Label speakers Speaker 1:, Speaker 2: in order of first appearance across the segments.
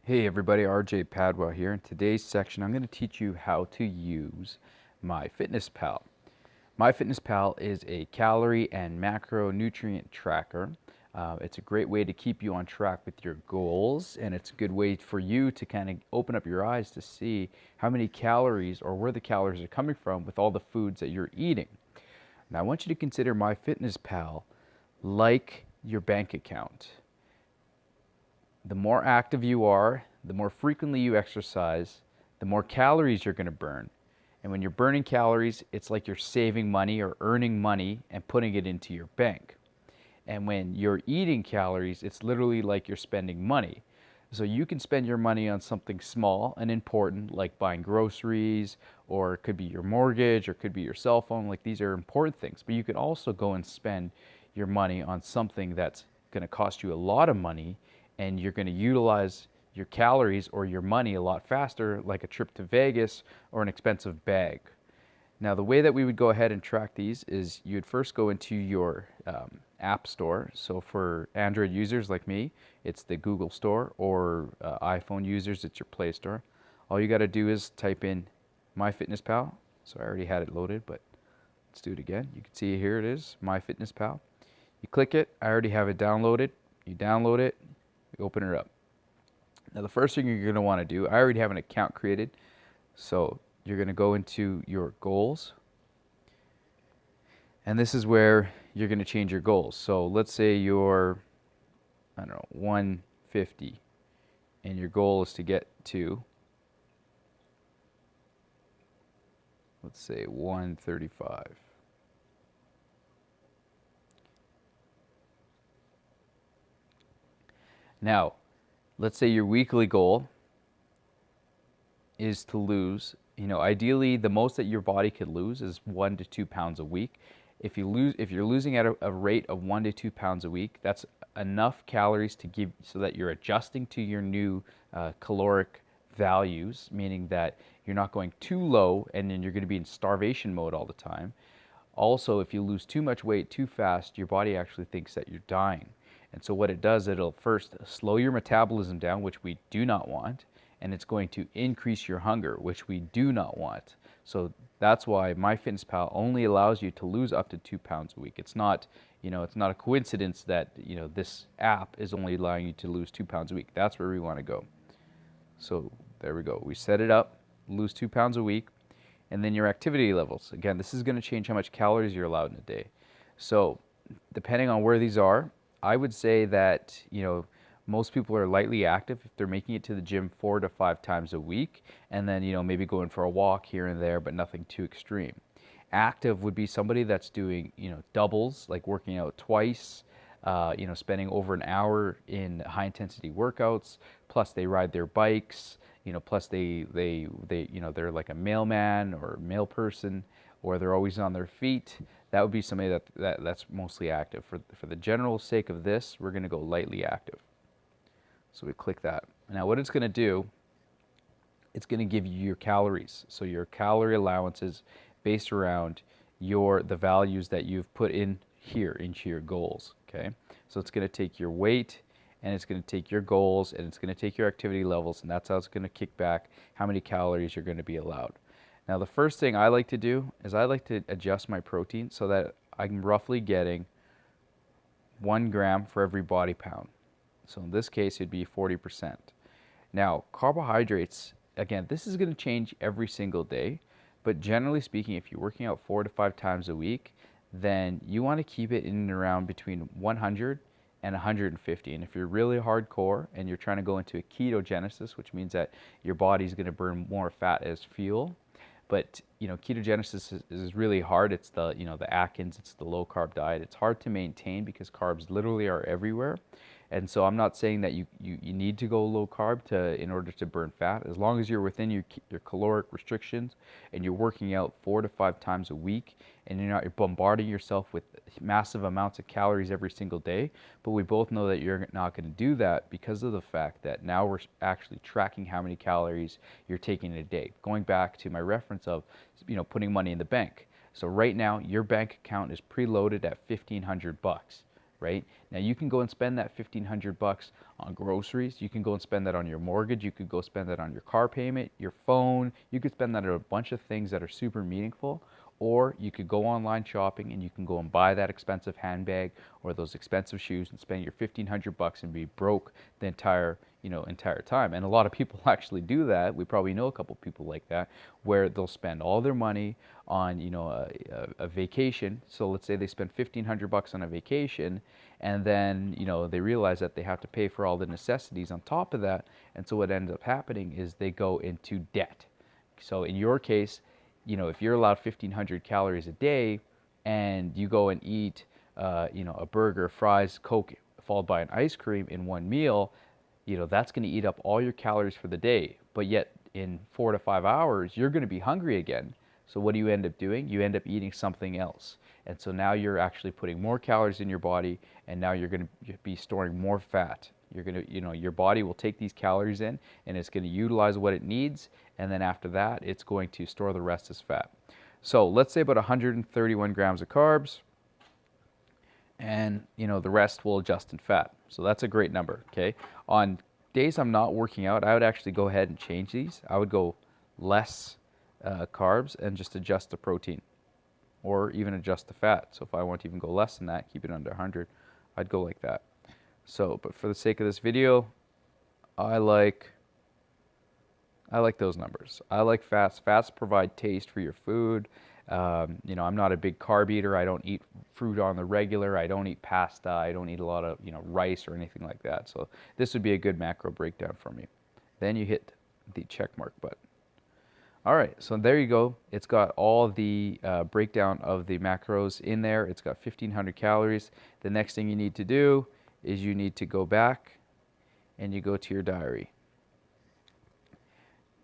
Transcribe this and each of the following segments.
Speaker 1: Hey everybody, RJ Padwell here. In today's section, I'm going to teach you how to use MyFitnessPal. MyFitnessPal is a calorie and macronutrient tracker. It's a great way to keep you on track with your goals, and it's a good way for you to kind of open up your eyes to see how many calories or where the calories are coming from with all the foods that you're eating. Now, I want you to consider MyFitnessPal like your bank account. The more active you are, the more frequently you exercise, the more calories you're going to burn. And when you're burning calories, it's like you're saving money or earning money and putting it into your bank. And when you're eating calories, it's literally like you're spending money. So you can spend your money on something small and important, like buying groceries, or it could be your mortgage, or it could be your cell phone. Like, these are important things. But you can also go and spend your money on something that's going to cost you a lot of money, and you're going to utilize your calories or your money a lot faster, like a trip to Vegas or an expensive bag. Now, the way that we would go ahead and track these is you'd first go into your app store. So for Android users like me, it's the Google Store, or iPhone users, it's your Play Store. All you got to do is type in MyFitnessPal. So I already had it loaded, but let's do it again. You can see here it is, MyFitnessPal. You click it. I already have it downloaded. You download it, you open it up. Now, the first thing you're going to want to do, I already have an account created, so you're going to go into your goals, and this is where you're going to change your goals. So let's say you're, I don't know, 150, and your goal is to get to, let's say, 135. Now, let's say your weekly goal is to lose, ideally the most that your body could lose is 1 to 2 pounds a week. If you're losing at a rate of 1 to 2 pounds a week, that's enough calories to give so that you're adjusting to your new caloric values, meaning that you're not going too low and then you're going to be in starvation mode all the time. Also, if you lose too much weight too fast, your body actually thinks that you're dying. And so what it does, it'll first slow your metabolism down, which we do not want, and it's going to increase your hunger, which we do not want. So that's why MyFitnessPal only allows you to lose up to 2 pounds a week. It's not, it's not a coincidence that, this app is only allowing you to lose 2 pounds a week. That's where we want to go. So there we go. We set it up, lose 2 pounds a week, and then your activity levels. Again, this is going to change how much calories you're allowed in a day. So depending on where these are, I would say that, most people are lightly active if they're making it to the gym 4 to 5 times a week, and then, maybe going for a walk here and there, but nothing too extreme. Active would be somebody that's doing, doubles, like working out twice, spending over an hour in high intensity workouts, plus they ride their bikes, plus they're like a mailman or mail person, or they're always on their feet. That would be somebody that's mostly active. For the general sake of this, we're going to go lightly active. So we click that. Now what it's going to do, it's going to give you your calories. So your calorie allowances based around the values that you've put in here into your goals. Okay, so it's going to take your weight, and it's going to take your goals, and it's going to take your activity levels, and that's how it's going to kick back how many calories you're going to be allowed. Now the first thing I like to do is I like to adjust my protein so that I'm roughly getting 1 gram for every body pound. So in this case, it'd be 40%. Now, carbohydrates, again, this is going to change every single day, but generally speaking, if you're working out 4 to 5 times a week, then you want to keep it in and around between 100 and 150. And if you're really hardcore and you're trying to go into a ketogenesis, which means that your body's going to burn more fat as fuel, but ketogenesis is really hard. It's the Atkins, it's the low carb diet. It's hard to maintain because carbs literally are everywhere. And so I'm not saying that you need to go low carb in order to burn fat. As long as you're within your caloric restrictions and you're working out 4 to 5 times a week and you're not bombarding yourself with massive amounts of calories every single day. But we both know that you're not going to do that because of the fact that now we're actually tracking how many calories you're taking in a day. Going back to my reference of, putting money in the bank. So right now your bank account is preloaded at $1,500. right? Now you can go and spend that $1,500 on groceries. You can go and spend that on your mortgage. You could go spend that on your car payment, your phone. You could spend that on a bunch of things that are super meaningful. Or you could go online shopping and you can go and buy that expensive handbag or those expensive shoes and spend your $1,500 and be broke the entire time. And a lot of people actually do that. We probably know a couple people like that, where they'll spend all their money on a vacation. So let's say they spend $1,500 on a vacation, and then they realize that they have to pay for all the necessities on top of that. And so what ends up happening is they go into debt. So in your case, if you're allowed 1,500 calories a day and you go and eat, a burger, fries, Coke, followed by an ice cream in one meal, that's going to eat up all your calories for the day. But yet in 4 to 5 hours, you're going to be hungry again. So what do you end up doing? You end up eating something else. And so now you're actually putting more calories in your body, and now you're going to be storing more fat. You're going to, your body will take these calories in and it's going to utilize what it needs. And then after that, it's going to store the rest as fat. So let's say about 131 grams of carbs, and the rest will adjust in fat. So that's a great number. Okay. On days I'm not working out, I would actually go ahead and change these. I would go less carbs and just adjust the protein, or even adjust the fat. So if I want to even go less than that, keep it under 100, I'd go like that. So, but for the sake of this video, I like those numbers. I like fats. Fats provide taste for your food. I'm not a big carb eater. I don't eat fruit on the regular. I don't eat pasta. I don't eat a lot of rice or anything like that. So this would be a good macro breakdown for me. Then you hit the check mark button. All right, so there you go. It's got all the breakdown of the macros in there. It's got 1,500 calories. The next thing you need to do is you need to go back and you go to your diary.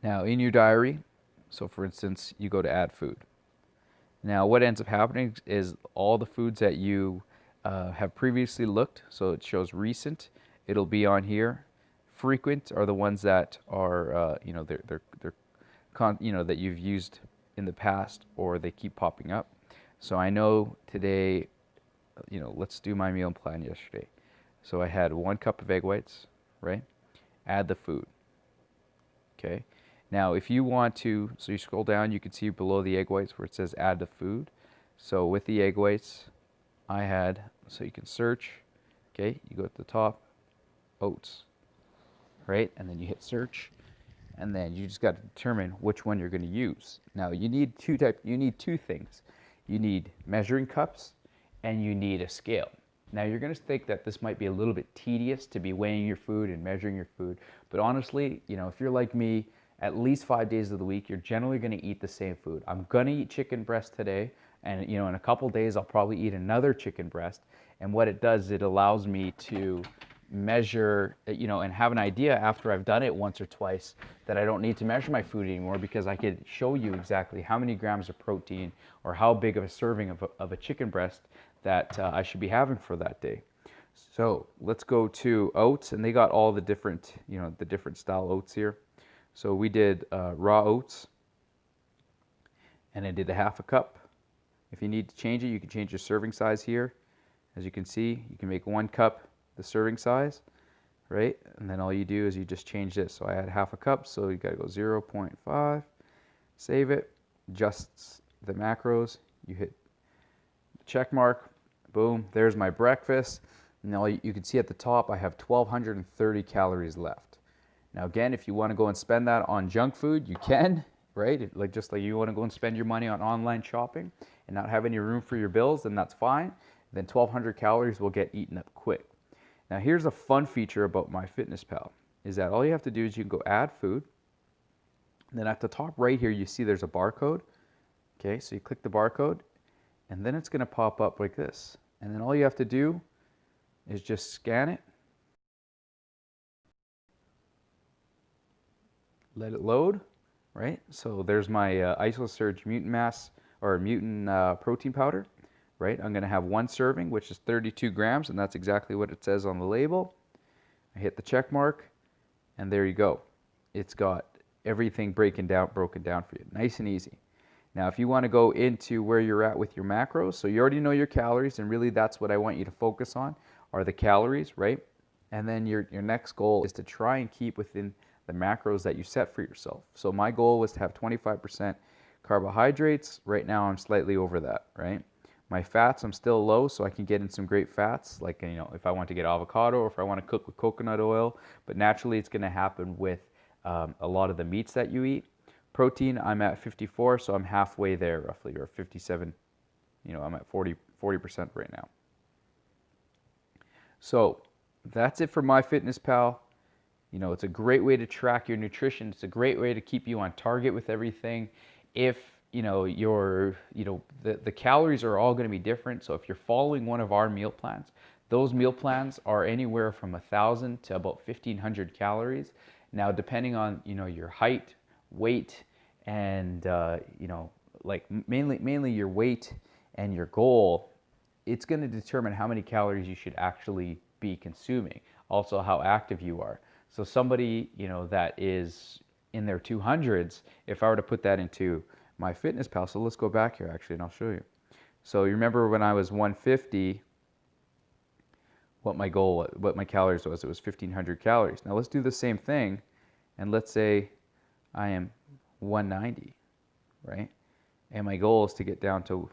Speaker 1: Now in your diary, so for instance, you go to add food. Now what ends up happening is all the foods that you have previously looked, so it shows recent, it'll be on here. Frequent are the ones that are, that you've used in the past, or they keep popping up. So I know today, let's do my meal plan yesterday. So I had 1 cup of egg whites, right? Add the food. Okay. Now if you want to, so you scroll down, you can see below the egg whites where it says add the food. So with the egg whites, I had, so you can search, okay, you go at the top, oats, right? And then you hit search. And then you just got to determine which one you're going to use. Now you need two things. You need measuring cups and you need a scale. Now you're going to think that this might be a little bit tedious to be weighing your food and measuring your food, but honestly, if you're like me, at least 5 days of the week, you're generally going to eat the same food. I'm going to eat chicken breast today, and in a couple days I'll probably eat another chicken breast. And what it does, it allows me to measure, and have an idea after I've done it once or twice, that I don't need to measure my food anymore, because I could show you exactly how many grams of protein or how big of a serving of a chicken breast that I should be having for that day. So let's go to oats, and they got all the different, the different style oats here. So we did raw oats, and I did a 1/2 cup. If you need to change it, you can change your serving size here. As you can see, you can make 1 cup the serving size, right? And then all you do is you just change this. So I had 1/2 cup, so you gotta go 0.5, save it, adjust the macros, you hit the check mark, boom, there's my breakfast. Now you can see at the top I have 1,230 calories left. Now again, if you want to go and spend that on junk food, you can, right? Just like you want to go and spend your money on online shopping and not have any room for your bills, then that's fine. Then 1,200 calories will get eaten up quick. Now here's a fun feature about MyFitnessPal, is that all you have to do is you can go add food. And then at the top right here, you see there's a barcode. Okay, so you click the barcode, and then it's going to pop up like this. And then all you have to do is just scan it. Let it load, right? So there's my IsoSurge mutant mass, or mutant protein powder, right? I'm going to have 1 serving, which is 32 grams, and that's exactly what it says on the label. I hit the check mark, and there you go. It's got everything broken down for you, nice and easy. Now, if you want to go into where you're at with your macros, so you already know your calories, and really that's what I want you to focus on are the calories, right? And then your next goal is to try and keep within the macros that you set for yourself. So my goal was to have 25% carbohydrates. Right now I'm slightly over that, right? My fats, I'm still low, so I can get in some great fats, like, you know, if I want to get avocado or if I want to cook with coconut oil, but naturally it's going to happen with a lot of the meats that you eat. Protein, I'm at 54, so I'm halfway there roughly, or 57. You know, I'm at 40% right now. So that's it for MyFitnessPal. You know, it's a great way to track your nutrition. It's a great way to keep you on target with everything. If, you know, the calories are all going to be different. So if you're following one of our meal plans, those meal plans are anywhere from 1,000 to about 1,500 calories. Now, depending on, you know, your height, weight, and you know, like mainly your weight and your goal, it's going to determine how many calories you should actually be consuming. Also, how active you are. So somebody, you know, that is in their 200s, if I were to put that into MyFitnessPal, so let's go back here actually, and I'll show you. So you remember when I was 150, what my goal, what my calories was? It was 1,500 calories. Now let's do the same thing, and let's say I am 190, right? And my goal is to get down to,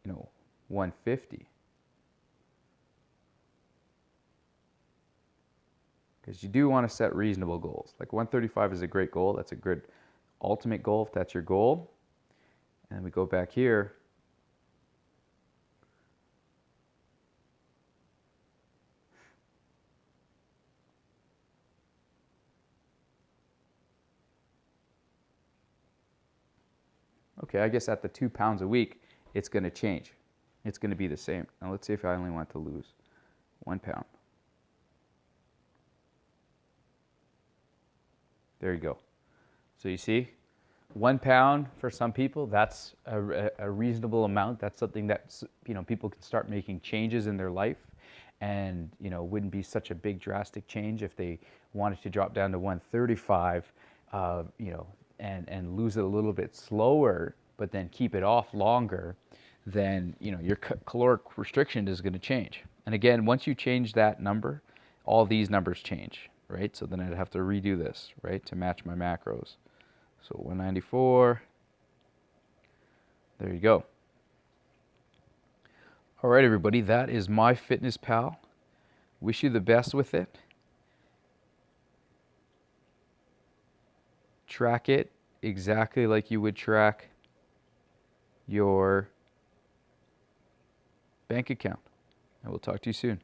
Speaker 1: you know, 150. Because you do want to set reasonable goals. Like 135 is a great goal. That's a good ultimate goal if that's your goal. And we go back here. Okay, I guess at the 2 pounds a week, it's going to change. It's going to be the same. Now let's see if I only want to lose 1 pound. There you go. So you see, 1 pound for some people, that's a reasonable amount. That's something that, you know, people can start making changes in their life, and, you know, wouldn't be such a big drastic change if they wanted to drop down to 135, you know, and lose it a little bit slower, but then keep it off longer. Then, you know, your caloric restriction is going to change. And again, once you change that number, all these numbers change, right? So then I'd have to redo this, right, to match my macros. So 194, there you go. All right, everybody, that is MyFitnessPal. Wish you the best with it. Track it exactly like you would track your bank account. And we'll talk to you soon.